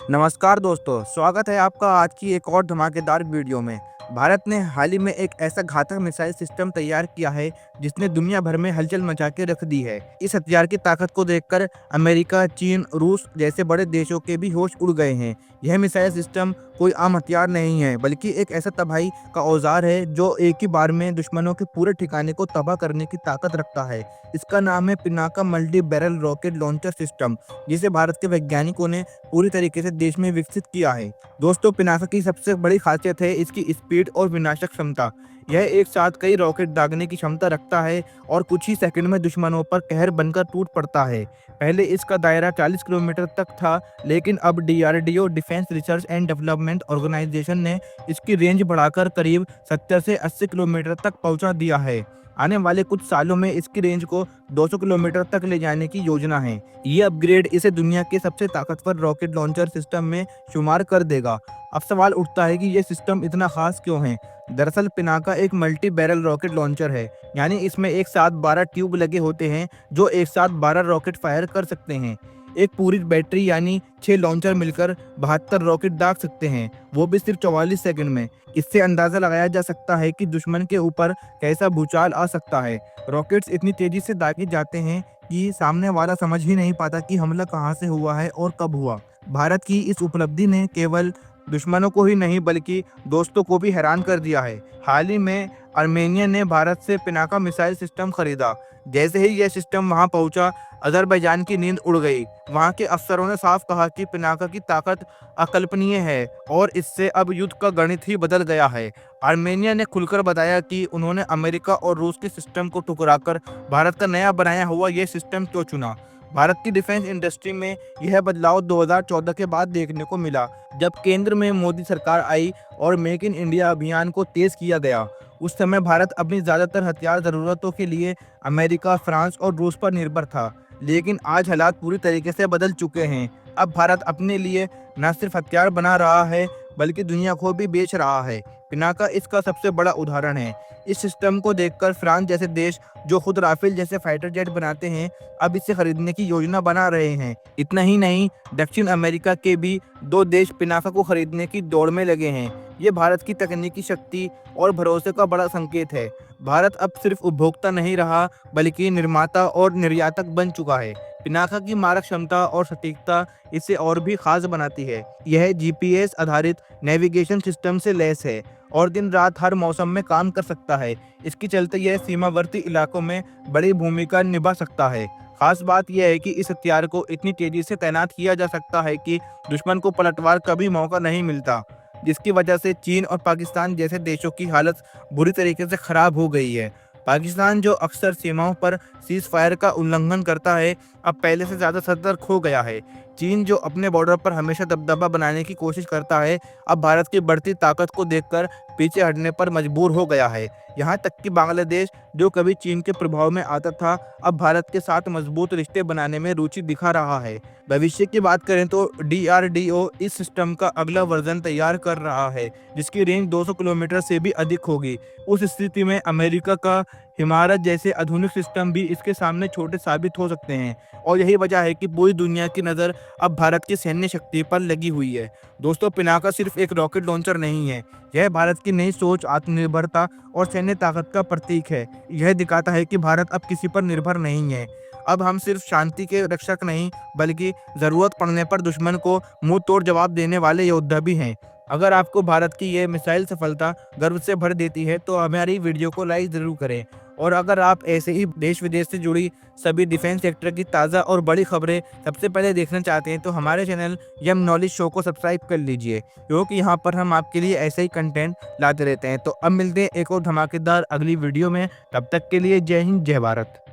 नमस्कार दोस्तों, स्वागत है आपका आज की एक और धमाकेदार वीडियो में। भारत ने हाल ही में एक ऐसा घातक मिसाइल सिस्टम तैयार किया है जिसने दुनिया भर में हलचल मचा के रख दी है। इस हथियार की ताकत को देखकर अमेरिका, चीन, रूस जैसे बड़े देशों के भी होश उड़ गए हैं। यह मिसाइल सिस्टम कोई आम हथियार नहीं है, बल्कि एक ऐसा तबाही का औजार है जो एक ही बार में दुश्मनों के पूरे ठिकाने को तबाह करने की ताकत रखता है। इसका नाम है Pinaka multi barrel rocket launcher system, जिसे भारत के वैज्ञानिकों ने पूरी तरीके से देश में विकसित किया है। दोस्तों, पिनाका की सबसे बड़ी खासियत है इसकी स्पीड और विनाशक क्षमता। यह एक साथ कई रॉकेट दागने की क्षमता रखता है और कुछ ही सेकंड में दुश्मनों पर कहर बनकर टूट पड़ता है। पहले इसका दायरा 40 किलोमीटर तक था, लेकिन अब DRDO defence research and development organisation ने इसकी रेंज बढ़ाकर करीब 70 से 80 किलोमीटर तक पहुंचा दिया है। आने वाले कुछ सालों में इसकी रेंज को 200 किलोमीटर तक ले जाने की योजना है। ये अपग्रेड इसे दुनिया के सबसे ताकतवर रॉकेट लॉन्चर सिस्टम में शुमार कर देगा। अब सवाल उठता है कि ये सिस्टम इतना खास क्यों है। दरअसल पिनाका एक मल्टी बैरल रॉकेट लॉन्चर है, यानी इसमें एक साथ 12 ट्यूब लगे होते हैं जो एक साथ 12 रॉकेट फायर कर सकते हैं। एक पूरी बैटरी यानी 6 लॉन्चर मिलकर 72 रॉकेट दाग सकते हैं, वो भी सिर्फ 44 सेकंड में। इससे अंदाजा लगाया जा सकता है कि दुश्मन के ऊपर कैसा भूचाल आ सकता है। रॉकेट्स इतनी तेजी से दागे जाते हैं कि सामने वाला समझ ही नहीं पाता कि हमला कहां से हुआ है और कब हुआ। भारत की इस उपलब्धि ने केवल दुश्मनों को ही नहीं बल्कि दोस्तों को भी हैरान कर दिया है। हाल ही में आर्मेनिया ने भारत से पिनाका मिसाइल सिस्टम खरीदा। जैसे ही यह सिस्टम वहां पहुंचा, अजरबैजान की नींद उड़ गई। वहां के अफसरों ने साफ कहा कि पिनाका की ताकत अकल्पनीय है और इससे अब युद्ध का गणित ही बदल गया है। आर्मेनिया ने खुलकर बताया कि उन्होंने अमेरिका और रूस के सिस्टम को ठुकराकर भारत का नया बनाया हुआ यह सिस्टम क्यों चुना। भारत की डिफेंस इंडस्ट्री में यह बदलाव 2014 के बाद देखने को मिला, जब केंद्र में मोदी सरकार आई और मेक इन इंडिया अभियान को तेज किया गया। उस समय भारत अपनी ज़्यादातर हथियार ज़रूरतों के लिए अमेरिका, फ्रांस और रूस पर निर्भर था, लेकिन आज हालात पूरी तरीके से बदल चुके हैं। अब भारत अपने लिए न सिर्फ हथियार बना रहा है, बल्कि दुनिया को भी बेच रहा है। पिनाका इसका सबसे बड़ा उदाहरण है। इस सिस्टम को देखकर फ्रांस जैसे देश, जो खुद राफेल जैसे फाइटर जेट बनाते हैं, अब इसे खरीदने की योजना बना रहे हैं। इतना ही नहीं, दक्षिण अमेरिका के भी 2 देश पिनाका को खरीदने की दौड़ में लगे हैं। ये भारत की तकनीकी शक्ति और भरोसे का बड़ा संकेत है। भारत अब सिर्फ उपभोक्ता नहीं रहा, बल्कि निर्माता और निर्यातक बन चुका है। पिनाका की मारक क्षमता और सटीकता इसे और भी खास बनाती है। यह जीपीएस आधारित नेविगेशन सिस्टम से लैस है और दिन रात हर मौसम में काम कर सकता है। इसके चलते यह सीमावर्ती इलाकों में बड़ी भूमिका निभा सकता है। खास बात यह है कि इस हथियार को इतनी तेजी से तैनात किया जा सकता है कि दुश्मन को पलटवार का भी मौका नहीं मिलता, जिसकी वजह से चीन और पाकिस्तान जैसे देशों की हालत बुरी तरीके से खराब हो गई है। पाकिस्तान, जो अक्सर सीमाओं पर सीज फायर का उल्लंघन करता है, अब पहले से ज़्यादा सतर्क हो गया है। चीन, जो अपने बॉर्डर पर हमेशा दबदबा बनाने की कोशिश करता है, अब भारत की बढ़ती ताकत को देखकर पीछे हटने पर मजबूर हो गया है। यहाँ तक कि बांग्लादेश, जो कभी चीन के प्रभाव में आता था, अब भारत के साथ मजबूत रिश्ते बनाने में रुचि दिखा रहा है। भविष्य की बात करें तो डीआरडीओ इस सिस्टम का अगला वर्जन तैयार कर रहा है, जिसकी रेंज 200 किलोमीटर से भी अधिक होगी। उस स्थिति में अमेरिका का हिमारत जैसे आधुनिक सिस्टम भी इसके सामने छोटे साबित हो सकते हैं, और यही वजह है कि पूरी दुनिया की नज़र अब भारत की सैन्य शक्ति पर लगी हुई है। दोस्तों, पिनाका सिर्फ एक रॉकेट लॉन्चर नहीं है, यह भारत की नई सोच, आत्मनिर्भरता और सैन्य ताकत का प्रतीक है। यह दिखाता है कि भारत अब किसी पर निर्भर नहीं है। अब हम सिर्फ शांति के रक्षक नहीं, बल्कि ज़रूरत पड़ने पर दुश्मन को मुंह तोड़ जवाब देने वाले योद्धा भी हैं। अगर आपको भारत की यह मिसाइल सफलता गर्व से भर देती है, तो हमारी वीडियो को लाइक ज़रूर करें। और अगर आप ऐसे ही देश विदेश से जुड़ी सभी डिफेंस सेक्टर की ताज़ा और बड़ी खबरें सबसे पहले देखना चाहते हैं, तो हमारे चैनल यम नॉलेज शो को सब्सक्राइब कर लीजिए, क्योंकि यहाँ पर हम आपके लिए ऐसे ही कंटेंट लाते रहते हैं। तो अब मिलते हैं एक और धमाकेदार अगली वीडियो में। तब तक के लिए जय हिंद, जय भारत।